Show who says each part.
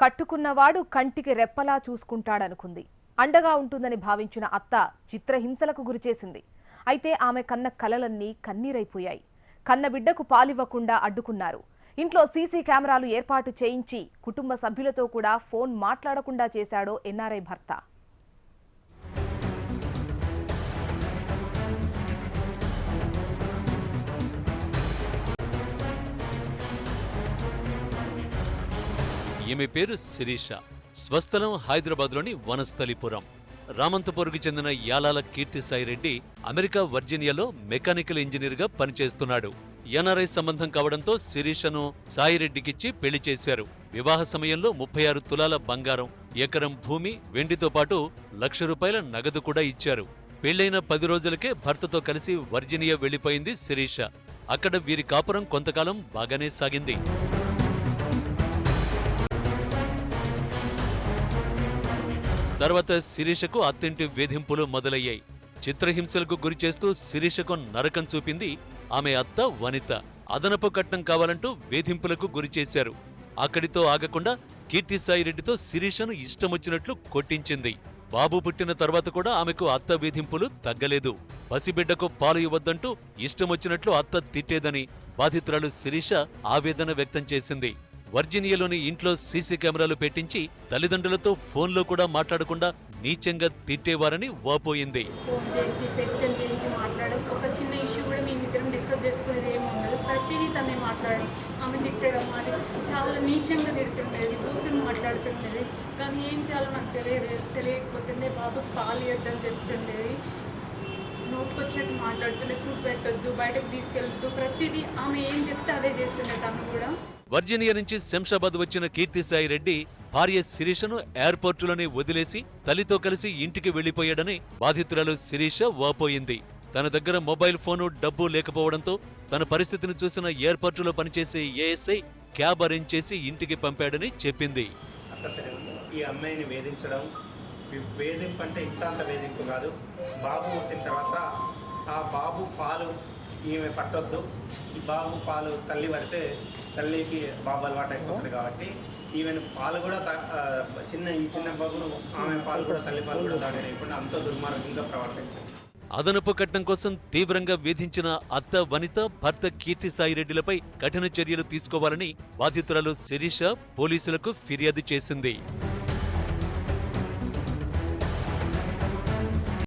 Speaker 1: కట్టుకున్నవాడు కంటికి రెప్పలా చూసుకుంటాడనుకుంది. అండగా ఉంటుందని భావించిన అత్త చిత్రహింసలకు గురిచేసింది. అయితే ఆమె కన్న కలలన్నీ కన్నీరైపోయాయి. కన్న బిడ్డకు పాలివ్వకుండా అడ్డుకున్నారు. ఇంట్లో సీసీ కెమెరాలు ఏర్పాటు చేయించి కుటుంబ సభ్యులతో కూడా ఫోన్ మాట్లాడకుండా చేశాడో ఎన్ఆర్ఐ భర్త.
Speaker 2: ఈమె పేరు శిరీష. స్వస్థలం హైదరాబాద్లోని వనస్థలిపురం. రామంతపూర్కి చెందిన యాలాల కీర్తిసాయిరెడ్డి అమెరికా వర్జీనియాలో మెకానికల్ ఇంజనీర్గా పనిచేస్తున్నాడు. ఎన్ఆర్ఐ సంబంధం కావడంతో శిరీషను సాయిరెడ్డికిచ్చి పెళ్లి చేశారు. వివాహ సమయంలో 36 తులాల బంగారం, ఎకరం భూమి, వెండితో పాటు ₹1,00,000 నగదు కూడా ఇచ్చారు. పెళ్లైన 10 రోజులకే భర్తతో కలిసి వర్జీనియా వెళ్లిపోయింది శిరీష. అక్కడ వీరి కాపురం కొంతకాలం బాగానే సాగింది. తర్వాత శిరీషకు అత్తింటి వేధింపులు మొదలయ్యాయి. చిత్రహింసలకు గురిచేస్తూ శిరీషకు నరకం చూపింది ఆమె అత్త వనిత. అదనపు కట్నం కావాలంటూ వేధింపులకు గురిచేశారు. అక్కడితో ఆగకుండా కీర్తిసాయిరెడ్డితో శిరీషను ఇష్టమొచ్చినట్లు కొట్టించింది. బాబు పుట్టిన తర్వాత కూడా ఆమెకు అత్త వేధింపులు తగ్గలేదు. పసిబిడ్డకు పాలు ఇవ్వద్దంటూ ఇష్టమొచ్చినట్లు అత్త తిట్టేదని బాధితురాలు శిరీష ఆవేదన వ్యక్తం చేసింది. వర్జీనియాలోని ఇంట్లో సీసీ కెమెరాలు పెట్టించి తల్లిదండ్రులతో ఫోన్లో కూడా మాట్లాడకుండా నీచంగా తిట్టేవారని వాపోయింది.
Speaker 3: ఒక చిన్న ఇష్యూ కూడా మేమిద్దరం డిస్కస్ చేసుకునేది ఏమి ఉండదు. ప్రతిదీ తనే మాట్లాడడం, ఆమె తిట్టడం, అది చాలా నీచంగా తిడుతుండేది, బూతులు మాట్లాడుతుండేది. కానీ ఏం చాలా నాకు తెలియకపోతుండే. బాబుకి పాలు ఇవ్వద్దని చెప్తుండేది. నోటుకొచ్చినట్టు మాట్లాడుతుండే, ఫుడ్ పెట్టొద్దు, బయటకు తీసుకెళ్ళొద్దు, ప్రతిదీ ఆమె ఏం చెప్తే అదే చేస్తుండే తను కూడా.
Speaker 2: వర్జీనియా నుంచి శంషాబాద్ వచ్చిన కీర్తిసాయిరెడ్డి భార్య శిరీషను ఎయిర్పోర్టులోనే వదిలేసి తల్లితో కలిసి ఇంటికి వెళ్లిపోయాడని బాధితురాలు శిరీష వాపోయింది. తన దగ్గర మొబైల్ ఫోను, డబ్బు లేకపోవడంతో తన పరిస్థితిని చూసిన ఎయిర్పోర్టులో పనిచేసే ఏఎస్ఐ క్యాబ్ అరేంజ్ చేసి ఇంటికి పంపాడని చెప్పింది.
Speaker 4: ఈ అమ్మాయిని వేధించడం, వేధింపు అంటే ఇంత అంత వేధింపు కాదు. బాబు పుట్టిన తర్వాత ఆ బాబు పాలు ఈమె పట్టొద్దు, ఈ బాబు పాలు తల్లి పడితే తల్లికి బాబు అలవాటు అయిపోతుంది కాబట్టి ఈమెను పాలు కూడా చిన్న బాబును ఆమె పాలు కూడా తల్లి పాలు కూడా తాగలేకుండా అంత దుర్మార్గంగా ప్రవర్తించారు.
Speaker 2: అదనపు కట్నం కోసం తీవ్రంగా వేధించిన అత్త వనిత, భర్త కీర్తిసాయిరెడ్డిలపై కఠిన చర్యలు తీసుకోవాలని బాధితురాలు శిరీష పోలీసులకు ఫిర్యాదు చేసింది.